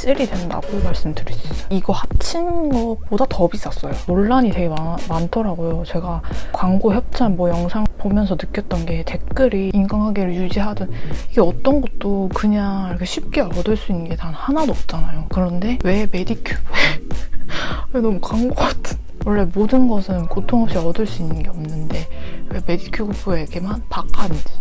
확실히 된다고 말씀드릴 수 있어요. 이거 합친 것보다 더 비쌌어요. 논란이 되게 많더라고요. 제가 광고 협찬 영상 보면서 느꼈던 게 댓글이 인간관계를 유지하든 이게 어떤 것도 그냥 이렇게 쉽게 얻을 수 있는 게 단 하나도 없잖아요. 그런데 왜 메디큐브에 왜 너무 광고 같은, 원래 모든 것은 고통 없이 얻을 수 있는 게 없는데 왜 메디큐브에게만 박하는지.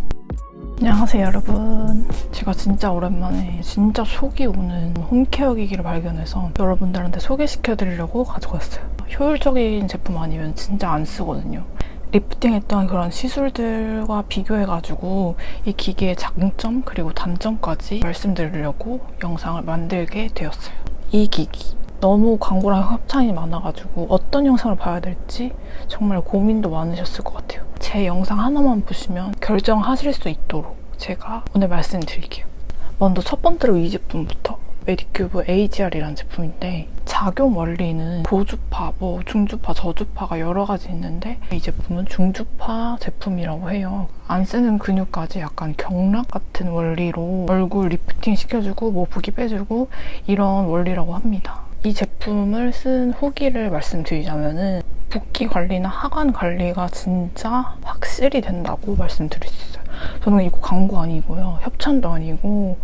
안녕하세요 여러분. 제가 진짜 오랜만에 진짜 속이 오는 홈케어 기기를 발견해서 여러분들한테 소개시켜드리려고 가지고 왔어요. 효율적인 제품 아니면 진짜 안 쓰거든요. 리프팅했던 그런 시술들과 비교해가지고 이 기기의 장점 그리고 단점까지 말씀드리려고 영상을 만들게 되었어요. 이 기기 너무 광고랑 협찬이 많아가지고 어떤 영상을 봐야 될지 정말 고민도 많으셨을 것 같아요. 제 영상 하나만 보시면 결정하실 수 있도록 제가 오늘 말씀드릴게요. 먼저 첫 번째로 이 제품부터 메디큐브 AGR이라는 제품인데, 작용 원리는 고주파, 중주파, 저주파가 여러 가지 있는데 이 제품은 중주파 제품이라고 해요. 안 쓰는 근육까지 약간 경락 같은 원리로 얼굴 리프팅 시켜주고 부기 빼주고 이런 원리라고 합니다. 이 제품을 쓴 후기를 말씀드리자면은 붓기 관리나 하관 관리가 진짜 확실히 된다고 말씀드릴 수 있어요. 저는 이거 광고 아니고요, 협찬도 아니고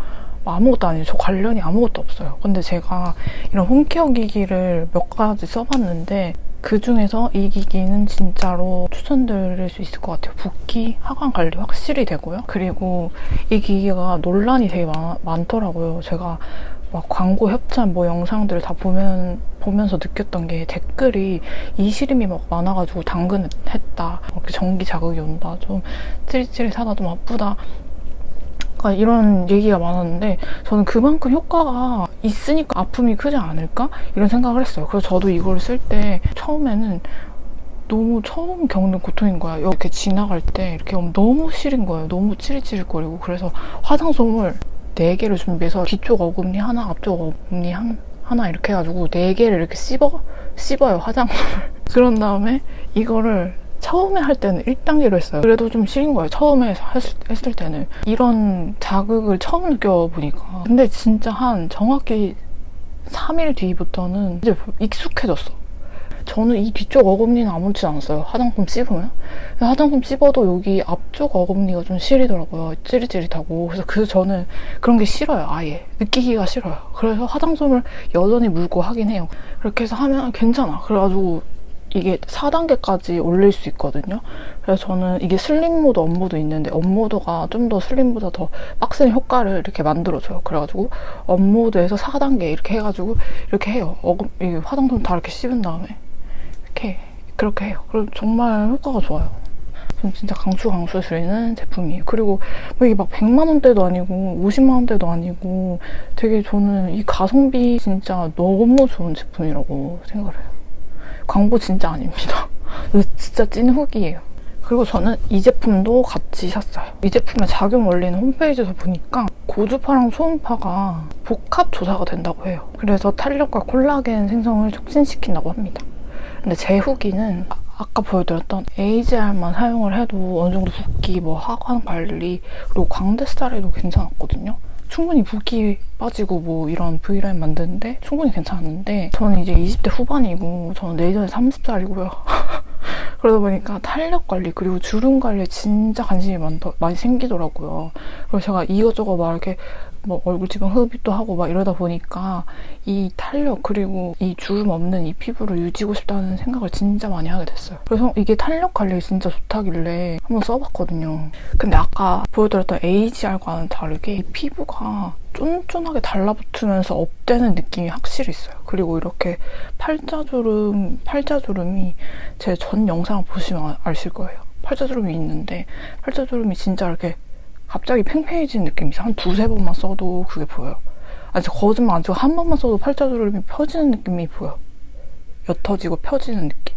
아무것도 아니에요. 저 관련이 아무것도 없어요. 근데 제가 이런 홈케어 기기를 몇 가지 써봤는데 그 중에서 이 기기는 진짜로 추천드릴 수 있을 것 같아요. 붓기, 하관 관리 확실히 되고요. 그리고 이 기기가 논란이 되게 많더라고요. 제가 막 광고 협찬 영상들을 다 보면서 느꼈던 게 댓글이 이 시름이 막 많아가지고 당근했다, 이렇게 전기 자극이 온다, 좀 찌릿찌릿하다, 좀 아프다, 이런 얘기가 많았는데 저는 그만큼 효과가 있으니까 아픔이 크지 않을까? 이런 생각을 했어요. 그래서 저도 이걸 쓸 때 처음에는 너무 처음 겪는 고통인 거야. 이렇게 지나갈 때 이렇게 너무 시린 거예요. 너무 찌릿찌릿거리고. 그래서 화장솜을 4개를 준비해서 뒤쪽 어금니 하나, 앞쪽 어금니 하나 이렇게 해가지고 4개를 이렇게 씹어요, 화장솜을. 그런 다음에 이거를 처음에 할 때는 1단계로 했어요. 그래도 좀 싫은 거예요, 처음에 했을 때는. 이런 자극을 처음 느껴보니까. 근데 진짜 한 정확히 3일 뒤부터는 이제 익숙해졌어. 저는 이 뒤쪽 어금니는 아무렇지 않았어요, 화장품 씹으면. 화장품 씹어도 여기 앞쪽 어금니가 좀 시리더라고요, 찌릿찌릿하고. 그래서 저는 그런 게 싫어요, 아예. 느끼기가 싫어요. 그래서 화장솜을 여전히 물고 하긴 해요. 그렇게 해서 하면 괜찮아. 그래가지고 이게 4단계까지 올릴 수 있거든요. 그래서 저는 이게 슬림 모드, 업 모드 있는데 업 모드가 좀 더 슬림보다 더 빡센 효과를 이렇게 만들어줘요. 그래가지고 업 모드에서 4단계 이렇게 해가지고 이렇게 해요. 이게 화장품 다 이렇게 씹은 다음에 그렇게 해요. 그럼 정말 효과가 좋아요. 저는 진짜 강추드리는 제품이에요. 그리고 이게 막 100만 원대도 아니고 50만 원대도 아니고 되게 저는 이 가성비 진짜 너무 좋은 제품이라고 생각을 해요. 광고 진짜 아닙니다. 진짜 찐 후기예요. 그리고 저는 이 제품도 같이 샀어요. 이 제품의 작용 원리는 홈페이지에서 보니까 고주파랑 초음파가 복합 조사가 된다고 해요. 그래서 탄력과 콜라겐 생성을 촉진시킨다고 합니다. 근데 제 후기는 아까 보여드렸던 AGR만 사용을 해도 어느 정도 붓기, 하관 관리, 그리고 광대살에도 괜찮았거든요. 충분히 붓기 빠지고 이런 V라인 만드는데 충분히 괜찮았는데, 저는 이제 20대 후반이고 저는 내년에 30살이고요. 그러다 보니까 탄력 관리 그리고 주름 관리에 진짜 관심이 많이 생기더라고요. 그래서 제가 이것저것 이렇게 얼굴 지방 흡입도 하고 이러다 보니까 이 탄력 그리고 이 주름 없는 이 피부를 유지하고 싶다는 생각을 진짜 많이 하게 됐어요. 그래서 이게 탄력 관리에 진짜 좋다길래 한번 써봤거든요. 근데 아까 보여드렸던 AGR과는 다르게 이 피부가 쫀쫀하게 달라붙으면서 업되는 느낌이 확실히 있어요. 그리고 이렇게 팔자주름이 제 전 영상을 보시면 아실 거예요. 팔자주름이 있는데 팔자주름이 진짜 이렇게 갑자기 팽팽해지는 느낌이 있어요. 한 2-3번만 써도 그게 보여요. 진짜 거짓말 안 치고 한 번만 써도 팔자주름이 펴지는 느낌이 보여. 옅어지고 펴지는 느낌.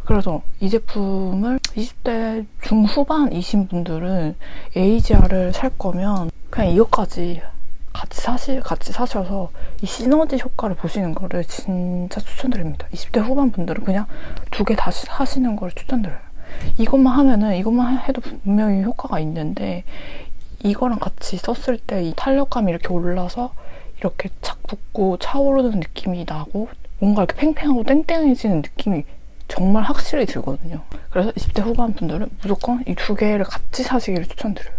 그래서 이 제품을 20대 중후반이신 분들은 AGR을 살 거면 그냥 이것까지 같이 사셔서 이 시너지 효과를 보시는 거를 진짜 추천드립니다. 20대 후반 분들은 그냥 2개 다 사시는 걸 추천드려요. 이것만 해도 분명히 효과가 있는데 이거랑 같이 썼을 때 이 탄력감이 이렇게 올라서 이렇게 착 붓고 차오르는 느낌이 나고 뭔가 이렇게 팽팽하고 땡땡해지는 느낌이 정말 확실히 들거든요. 그래서 20대 후반 분들은 무조건 이 두 개를 같이 사시기를 추천드려요.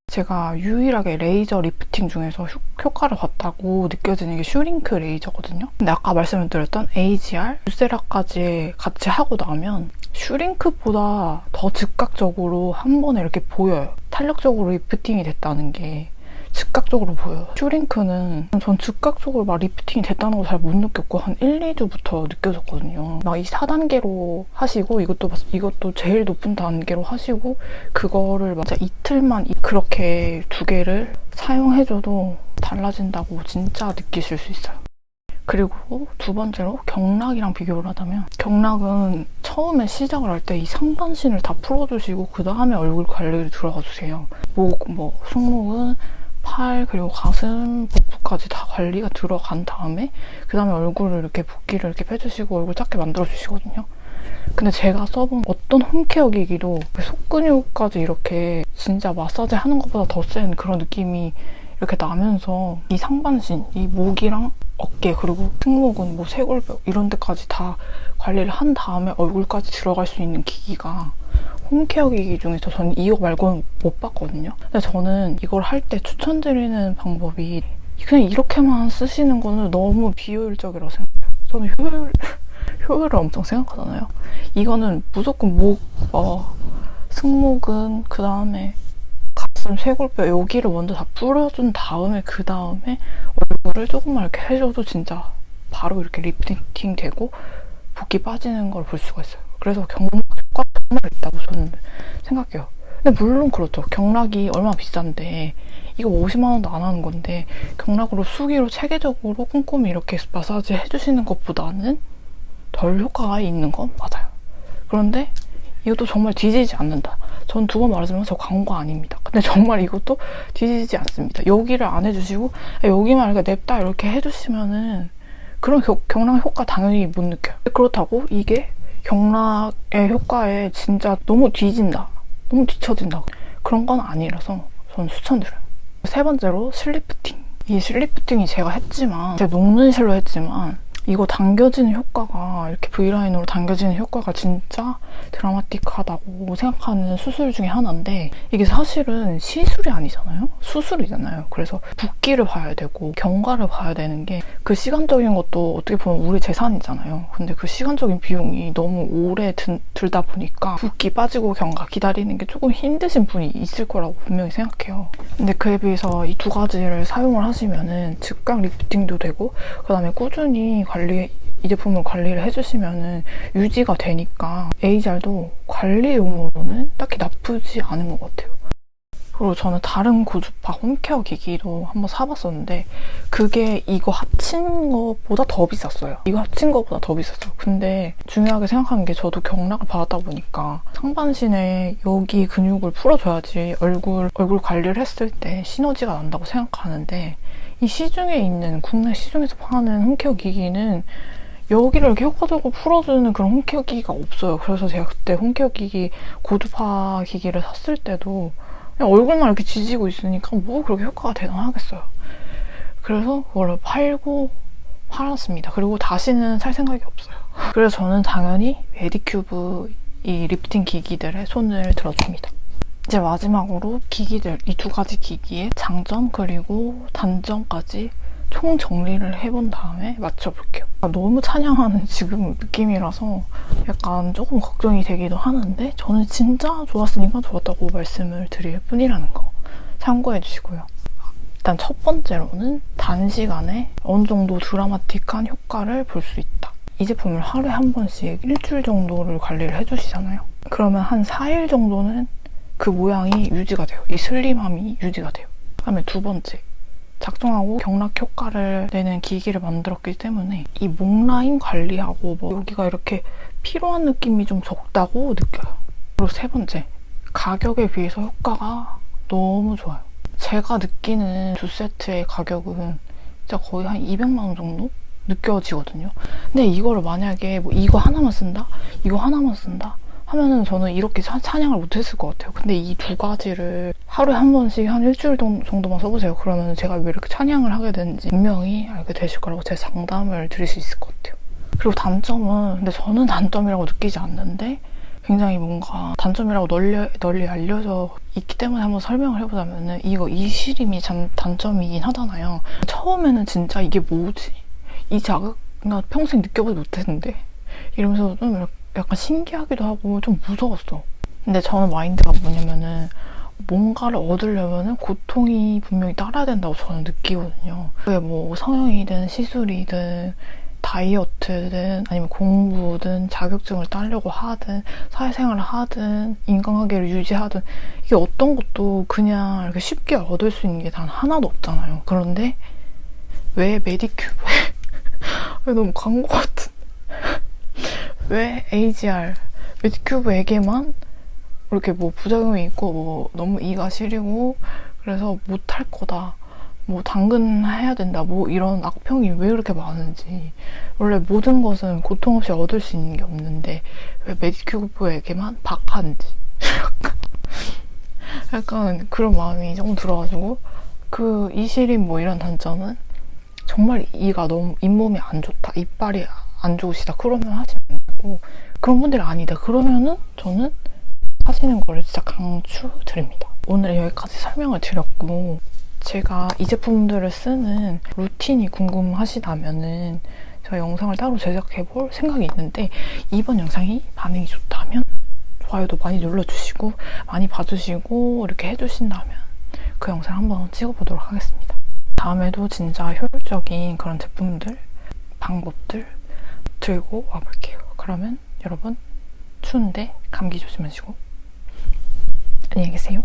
제가 유일하게 레이저 리프팅 중에서 효과를 봤다고 느껴지는 게 슈링크 레이저거든요. 근데 아까 말씀을 드렸던 AGR, 유세라까지 같이 하고 나면 슈링크보다 더 즉각적으로 한 번에 이렇게 보여요. 탄력적으로 리프팅이 됐다는 게 즉각적으로 보여요. 슈링크는 전 즉각적으로 막 리프팅이 됐다는 거 잘 못 느꼈고 한 1, 2주부터 느껴졌거든요. 막 이 4단계로 하시고 이것도 제일 높은 단계로 하시고 그거를 막 진짜 이틀만 그렇게 두 개를 사용해줘도 달라진다고 진짜 느끼실 수 있어요. 그리고 두 번째로 경락이랑 비교를 하자면 경락은 처음에 시작을 할 때 이 상반신을 다 풀어주시고 그 다음에 얼굴 관리를 들어가 주세요. 목, 승모근, 팔, 그리고 가슴, 복부까지 다 관리가 들어간 다음에 그 다음에 얼굴을 이렇게 붓기를 이렇게 빼주시고 얼굴 작게 만들어주시거든요. 근데 제가 써본 어떤 홈케어 기기도 속근육까지 이렇게 진짜 마사지 하는 것보다 더 센 그런 느낌이 이렇게 나면서 이 상반신, 이 목이랑 어깨, 그리고 승모근, 쇄골뼈 이런 데까지 다 관리를 한 다음에 얼굴까지 들어갈 수 있는 기기가 홈케어 기기 중에서 저는 이거 말고는 못 봤거든요. 근데 저는 이걸 할 때 추천드리는 방법이 그냥 이렇게만 쓰시는 거는 너무 비효율적이라고 생각해요. 저는 효율을 엄청 생각하잖아요. 이거는 무조건 목, 승모근, 그 다음에 가슴, 쇄골뼈 여기를 먼저 다 뿌려준 다음에 그 다음에 얼굴을 조금만 이렇게 해줘도 진짜 바로 이렇게 리프팅 되고 붓기 빠지는 걸 볼 수가 있어요. 그래서 경락 효과가 정말 있다고 저는 생각해요. 근데 물론 그렇죠. 경락이 얼마나 비싼데 이거 50만 원도 안 하는 건데 경락으로 수기로 체계적으로 꼼꼼히 이렇게 마사지 해주시는 것보다는 덜 효과가 있는 건 맞아요. 그런데 이것도 정말 뒤지지 않는다. 전 두 번 말하지만 저 광고 아닙니다. 근데 정말 이것도 뒤지지 않습니다. 여기를 안 해주시고 여기만 이렇게 냅다 이렇게 해주시면은 그런 경락 효과 당연히 못 느껴요. 그렇다고 이게 경락의 효과에 진짜 너무 뒤진다, 너무 뒤처진다 그런 건 아니라서 저는 추천드려요. 세 번째로 슬리프팅. 이 슬리프팅이 제가 녹는 실로 했지만 이거 당겨지는 효과가 이렇게 V라인으로 당겨지는 효과가 진짜 드라마틱하다고 생각하는 수술 중에 하나인데 이게 사실은 시술이 아니잖아요? 수술이잖아요. 그래서 붓기를 봐야 되고 경과를 봐야 되는 게 그 시간적인 것도 어떻게 보면 우리 재산이잖아요. 근데 그 시간적인 비용이 너무 오래 들다 보니까 붓기 빠지고 경과 기다리는 게 조금 힘드신 분이 있을 거라고 분명히 생각해요. 근데 그에 비해서 이 두 가지를 사용을 하시면은 즉각 리프팅도 되고 그 다음에 꾸준히 이 제품을 관리를 해주시면은 유지가 되니까 AGR도 관리용으로는 딱히 나쁘지 않은 것 같아요. 그리고 저는 다른 고주파 홈케어 기기도 한번 사봤었는데 그게 이거 합친 것보다 더 비쌌어요. 이거 합친 것보다 더 비쌌어요. 근데 중요하게 생각하는 게 저도 경락을 받았다 보니까 상반신에 여기 근육을 풀어줘야지 얼굴 관리를 했을 때 시너지가 난다고 생각하는데 이 시중에 있는 국내 시중에서 파는 홈케어 기기는 여기를 이렇게 효과적으로 풀어주는 그런 홈케어 기기가 없어요. 그래서 제가 그때 홈케어 기기 고주파 기기를 샀을 때도 그냥 얼굴만 이렇게 지지고 있으니까 뭐 그렇게 효과가 대단하겠어요. 그래서 그걸 팔았습니다. 그리고 다시는 살 생각이 없어요. 그래서 저는 당연히 메디큐브 이 리프팅 기기들에 손을 들어줍니다. 이제 마지막으로 기기들, 이 두 가지 기기의 장점 그리고 단점까지 총 정리를 해본 다음에 맞춰볼게요. 너무 찬양하는 지금 느낌이라서 약간 조금 걱정이 되기도 하는데 저는 진짜 좋았으니까 좋았다고 말씀을 드릴 뿐이라는 거 참고해 주시고요. 일단 첫 번째로는 단시간에 어느 정도 드라마틱한 효과를 볼 수 있다. 이 제품을 하루에 한 번씩 일주일 정도를 관리를 해주시잖아요. 그러면 한 4일 정도는 그 모양이 유지가 돼요. 이 슬림함이 유지가 돼요. 그다음에 두 번째, 작동하고 경락 효과를 내는 기기를 만들었기 때문에 이 목 라인 관리하고 여기가 이렇게 피로한 느낌이 좀 적다고 느껴요. 그리고 세 번째, 가격에 비해서 효과가 너무 좋아요. 제가 느끼는 두 세트의 가격은 진짜 거의 한 200만 원 정도 느껴지거든요. 근데 이거를 만약에 이거 하나만 쓴다? 이거 하나만 쓴다? 하면은 저는 이렇게 찬양을 못했을 것 같아요. 근데 이 두 가지를 하루에 한 번씩 한 일주일 정도만 써보세요. 그러면 제가 왜 이렇게 찬양을 하게 되는지 분명히 알게 되실 거라고 제 상담을 드릴 수 있을 것 같아요. 그리고 단점은, 근데 저는 단점이라고 느끼지 않는데 굉장히 뭔가 단점이라고 널리 알려져 있기 때문에 한번 설명을 해보자면은, 이 시림이 참 단점이긴 하잖아요. 처음에는 진짜 이게 뭐지? 이 자극 나 평생 느껴보지 못했는데 이러면서 좀 약간 신기하기도 하고 좀 무서웠어. 근데 저는 마인드가 뭐냐면은, 뭔가를 얻으려면은 고통이 분명히 따라야 된다고 저는 느끼거든요. 그게 뭐 성형이든 시술이든 다이어트든 아니면 공부든 자격증을 따려고 하든 사회생활을 하든 인간관계를 유지하든, 이게 어떤 것도 그냥 이렇게 쉽게 얻을 수 있는 게 단 하나도 없잖아요. 그런데 왜 메디큐브에 왜 너무 광고 같은 왜 AGR 메디큐브에게만 이렇게 뭐 부작용이 있고 뭐 너무 이가 시리고 그래서 못할 거다, 뭐 당근 해야 된다, 뭐 이런 악평이 왜 그렇게 많은지. 원래 모든 것은 고통 없이 얻을 수 있는 게 없는데 왜 메디큐브에게만 박한지 약간 그런 마음이 조금 들어가지고, 그 이시림 뭐 이런 단점은 정말 이가 너무 잇몸이 안 좋다, 이빨이 안 좋으시다 그러면 하시면 안 되고, 그런 분들이 아니다 그러면은 저는 하시는 거를 진짜 강추드립니다. 오늘 여기까지 설명을 드렸고, 제가 이 제품들을 쓰는 루틴이 궁금하시다면은 제가 영상을 따로 제작해 볼 생각이 있는데, 이번 영상이 반응이 좋다면 좋아요도 많이 눌러주시고 많이 봐주시고 이렇게 해주신다면 그 영상 한번 찍어보도록 하겠습니다. 다음에도 진짜 효율적인 그런 제품들, 방법들 들고 와볼게요. 그러면 여러분 추운데 감기 조심하시고 안녕히 계세요.